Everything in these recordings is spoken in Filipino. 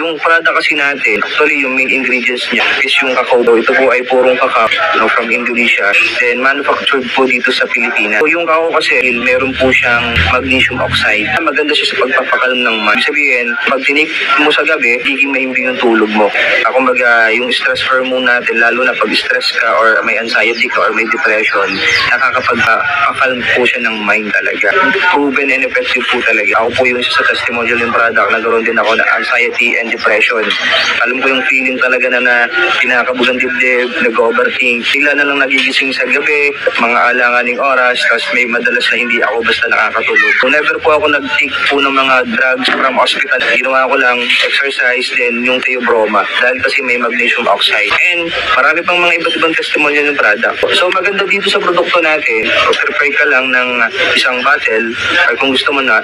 Yung product kasi natin, actually yung main ingredients niya is yung cacao. Ito po ay purong cacao from Indonesia. Then manufactured po dito sa Pilipinas. So yung cacao kasi, meron po siyang magnesium oxide. Maganda siya sa pagpapakalm ng mind. Sabihin, pag tinik mo sa gabi, higing mahimbing yung tulog mo. Kumbaga, yung stress hormone natin, lalo na pag stress ka or may anxiety ka or may depression, nakakapagpakalm po siya ng mind talaga. Proven and effective po talaga. Ako po yung isa sa testimonial yung product, nagkaroon din ako na anxiety and depression. Alam ko yung feeling talaga na pinakabugang dibdib, nag-overthink. Sila na lang nagigising sa gabi, mga alanganing oras, tapos may madalas na hindi ako basta nakakatulog. So never po ako nag-take po ng mga drugs from hospital. Ginawa ko lang exercise, then yung Theobroma, dahil kasi may magnesium oxide. And marami pang mga iba't ibang testimonial ng product. So maganda dito sa produkto natin, prepare ka lang ng isang bottle, or kung gusto mo na,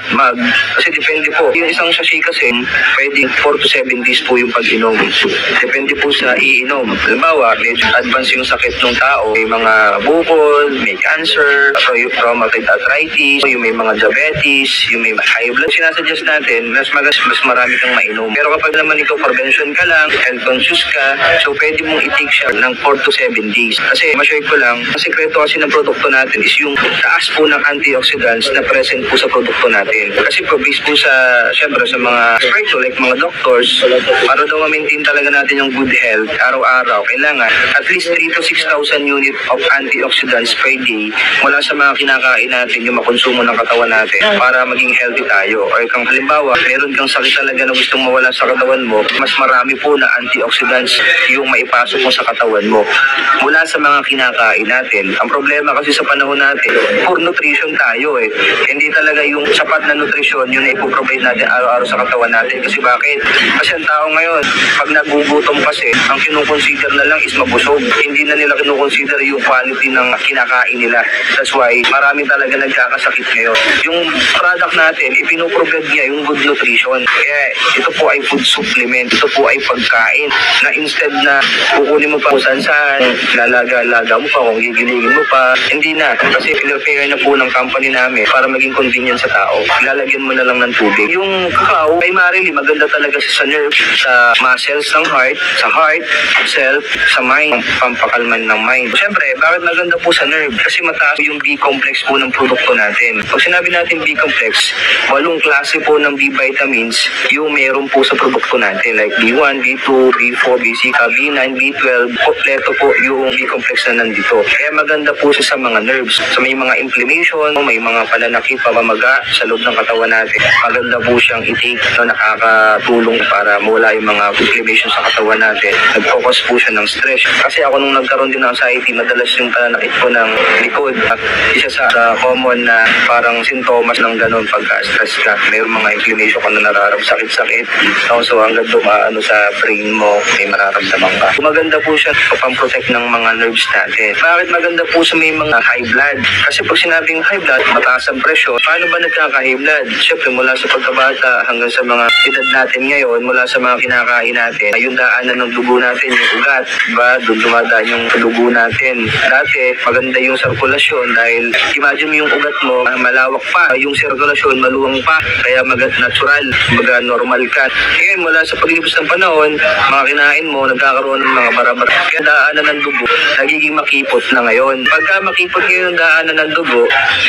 kasi depende po. Yung isang sachet kasi, pwede 4 to 7 days po yung pag-inom. Depende po sa iinom. Halimbawa, medyo advance yung sakit ng tao. May mga bukol, may cancer, yung rheumatoid arthritis, yung may mga diabetes, yung may high blood. Sinasuggest natin, mas marami kang mainom. Pero kapag naman ikaw prevention ka lang, health conscious ka, so pwede mong i-take siya ng 4 to 7 days. Kasi ma-share ko lang, ang sekreto kasi ng produkto natin is yung taas po ng antioxidants na present po sa produkto natin. Kasi po, based po sa, syempre sa mga experts, like mga doctors, para daw ma-maintain talaga natin yung good health, araw-araw, kailangan at least 3 to 6,000 unit of antioxidants per day mula sa mga kinakain natin, yung makonsumo ng katawan natin para maging healthy tayo. Or kung halimbawa, meron kang sakit talaga na gustong mawala sa katawan mo, mas marami po na antioxidants yung maipasok mo sa katawan mo mula sa mga kinakain natin. Ang problema kasi sa panahon natin, poor nutrition tayo eh. Hindi talaga yung sapat na nutrition yun na ipoprovide natin araw-araw sa katawan natin. Kasi bakit? Kasi ang tao ngayon, pag nagugutom kasi, ang kinukonsider na lang is mabusog. Hindi na nila kinukonsider yung quality ng kinakain nila. That's why marami talaga nagkakasakit ngayon. Yung product natin, ipinoprovide niya yung good nutrition. Kaya ito po ay food supplement. Ito po ay pagkain na instead na kukunin mo pa kung saan-saan, lalaga-laga mo pa, kung gigiligin mo pa, hindi na. Kasi prepare na po ng company namin para maging convenient sa tao. Lalagyan mo na lang ng tubig. Yung cacao, primarily maganda talaga sa nerve, sa muscles ng heart, sa heart, cell, sa mind, pampakalman ng mind. Siyempre, bakit maganda po sa nerve? Kasi mataas yung B-complex po ng produkto natin. Pag sinabi natin B-complex, 8 klase po ng B-vitamins yung meron po sa produkto natin. Like B1, B2, B4, B6, B9, B12. Kompleto po yung B-complex na nandito. Kaya maganda po siya sa mga nerves. So may mga inflammation, may mga pananakit, pamamaga sa loob ng katawan natin. Maganda po siyang i-take na nakakatulong para mawala yung mga inflammation sa katawan natin. Nag-focus po siya ng stress. Kasi ako nung nagkaroon din ng anxiety, madalas yung pananakit ko ng likod. At isa sa common na parang sintomas ng ganun pagka-stress ka. Mayroong mga inflammation ka na nararamdaman, sakit-sakit. So hanggang dumaano sa brain mo, may mararamdaman ka. Maganda po siya pang-protect ng mga nerves natin. Bakit maganda po sa may mga high blood? Kasi pag sinabing high blood, mataas ang presyon. Paano ba nagkaka-high blood? Siyempre mula sa pagkabata hanggang sa mga edad natin ngayon, mula sa mga kinakain natin, yung daanan ng dugo natin, yung ugat, diba? Doon dumadaan yung dugo natin. Dati, maganda yung sirkulasyon dahil imagine mo yung ugat mo, malawak pa, yung sirkulasyon, maluwang pa, kaya natural, normal ka. Ngayon, mula sa paglipos ng panahon, mga kinain mo, nagkakaroon ng mga barabara. Kaya daanan ng dugo, nagiging makipot na ngayon. Pagka makipot ngayon yung daanan ng dugo,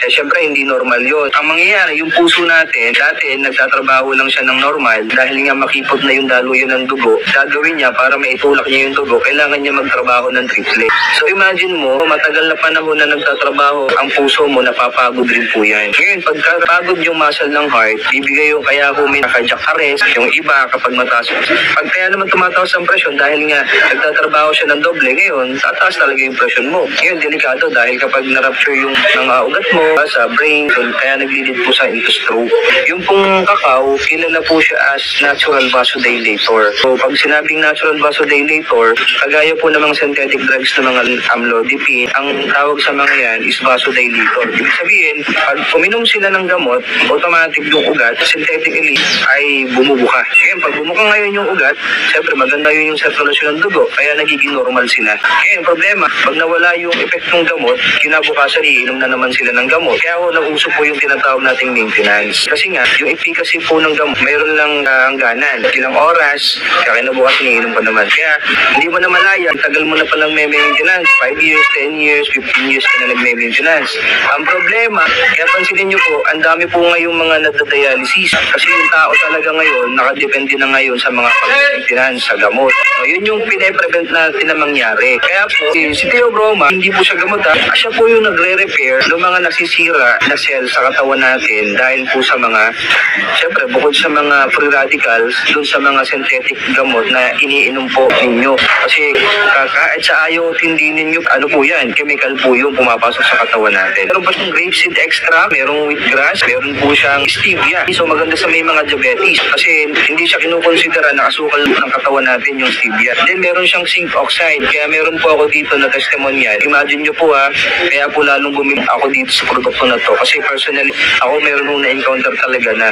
syempre hindi normal yun. Ang mangyayari, yung puso natin, dati nagtatrabaho lang siya ng normal, dahil nga makipot na yung daluyan ng dugo, gagawin niya para maitulak niya yung dugo, kailangan niya magtrabaho ng triple. So imagine mo, matagal na panahon na nagtatrabaho, ang puso mo, napapagod rin po yan. Ngayon, pagkapagod yung muscle ng heart, bibigay yung kaya kung may cardiac arrest, yung iba kapag mataas. Pag kaya naman tumataas ang presyon, dahil nga nagtatrabaho siya ng doble, ngayon, tataas talaga yung presyon mo. Ngayon, delikado dahil kapag na-rupture yung mga ugat mo sa brain, kaya nag-lead po sa into stroke. Yung pong cacao, kilala po siya as natural vasodilator. So, pag sinabing natural vasodilator, kagaya po ng mga synthetic drugs na mga amlodipine, ang tawag sa mga yan is vasodilator. Ibig sabihin, pag uminom sila ng gamot, automatic yung ugat, synthetically, ay bumubuka. Ngayon, pag bumuka ngayon yung ugat, siyempre maganda yun yung circulation ng dugo, kaya nagiging normal sila. Ngayon, problema, pag nawala yung effect ng gamot, kinabukasan, iinom na naman sila ng gamot. Kaya ako nauso po yung tinatawag nating maintenance. Kasi nga, yung efficacy po ng gamot, mayroon lang hangganan. yan. Ilang oras, kaya kinabukas iniinom ka naman. Kaya hindi mo na malaya, tagal mo na palang may maintenance. 5 years, 10 years, 15 years ka na nag-maintenance. Ang problema, kaya pansinin nyo po, ang dami po ngayong mga nagda-dialysis. Kasi yung tao talaga ngayon, nakadepende na ngayon sa mga pag-maintenance, sa gamot. So, yun yung pine-prevent natin na mangyari. Kaya po, si Theobroma, hindi po siya gamot ha. Siya po yung nagre-repair ng mga nasisira na cells sa katawan natin dahil po sa mga, syempre, bukod sa mga free radicals, dun sa mga synthetic gamot na iniinom po ninyo. Kasi kahit sa ayaw hindi ninyo, ano po yan, chemical po yung pumapasok sa katawan natin. Meron pa siyang grapeseed extra, merong wheatgrass, meron po siyang stevia. So maganda sa may mga diabetes kasi hindi siya kinukonsidera na asukal ng katawan natin yung stevia. Then meron siyang zinc oxide, kaya meron po ako dito na testimonial. Imagine nyo po ha, kaya po lalong bumili ako dito sa produkto na to. Kasi personally, ako meron nung na-encounter talaga na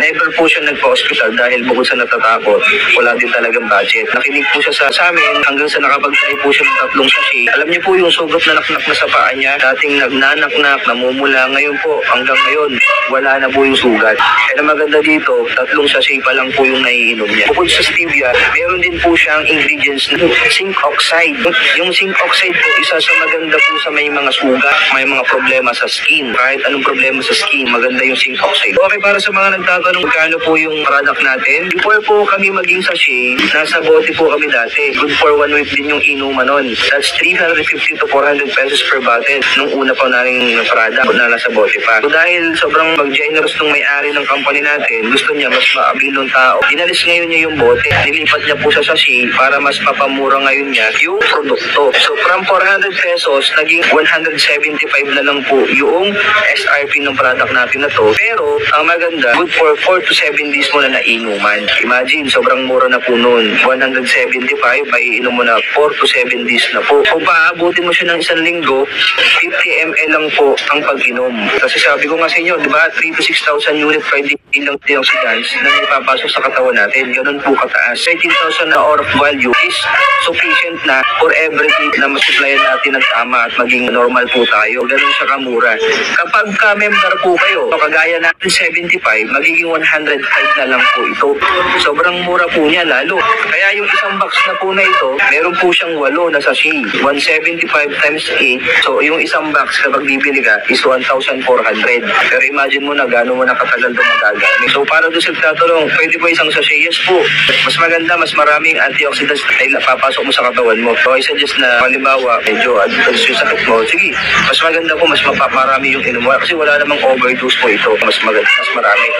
never po siya nagpa-hospital dahil bukod sa natatakot, wala din talagang budget. Nakinig po siya sa amin hanggang sa nakapag-try po siya ng 3 sachet. Alam niyo po yung sugat na naknak na sa paa niya, dating nagnanaknak, namumula. Ngayon po, hanggang ngayon, wala na po yung sugat. Kaya maganda dito, 3 sachet pa lang po yung naiinom niya. Bukod sa stevia, meron din po siyang ingredients na zinc oxide. Yung zinc oxide po, isa sa maganda po sa may mga sugat, may mga problema sa skin. Kahit anong problema sa skin, maganda yung zinc oxide. Okay, para sa mga nagtatanong kano po yung product natin, before po kami maging sachet, nasa bote po kami dati. Good for 1 week din yung inuman nun. That's 350 to 400 pesos per bottle nung una pa namin product na nasa bote pa. So dahil sobrang mag-generous nung may-ari ng company natin, gusto niya mas maabil ng tao. Inalis ngayon niya yung bote, nilipat niya po sa sachet para mas mapamura ngayon niya yung produkto. So from 400 pesos, naging 175 na lang po yung SRP ng product natin na to. Pero ang maganda, good for 4 to 7 days mo na nainuman. Imagine, sobrang mura na po nun. 175, may inom mo na 4 to 7 days na po. Kung paabutin mo siya ng 1 linggo, 50 ml lang po ang pag-inom. Kasi sabi ko nga sa inyo, di ba, 3 to 6,000 unit per day lang antioxidants na ipapasok sa katawan natin. Ganun po kataas. 13,000 na of value is sufficient na for everything na masuplayan natin ng tama at maging normal po tayo. Ganun siya kamura. Kapag ka-member po kayo, kagaya natin 75, magiging 105 na lang po ito. Sobrang mura po niya lalo. Kaya yung isang box na po na ito, meron po siyang 8 na sachet. 175 times 8. So yung isang box kapag bibili ka is 1,400. Pero imagine mo na gano'n mo na katagal dumagamit. So para doon sa tatanong, pwede po isang sachet? Yes po. Mas maganda, mas maraming antioxidants na papasok mo sa katawan mo. So I suggest na halimbawa, medyo advance yung sakit mo. Sige, mas maganda po, mas mapaparami yung inom mo. Kasi wala namang overdose po ito. Mas maganda, mas marami.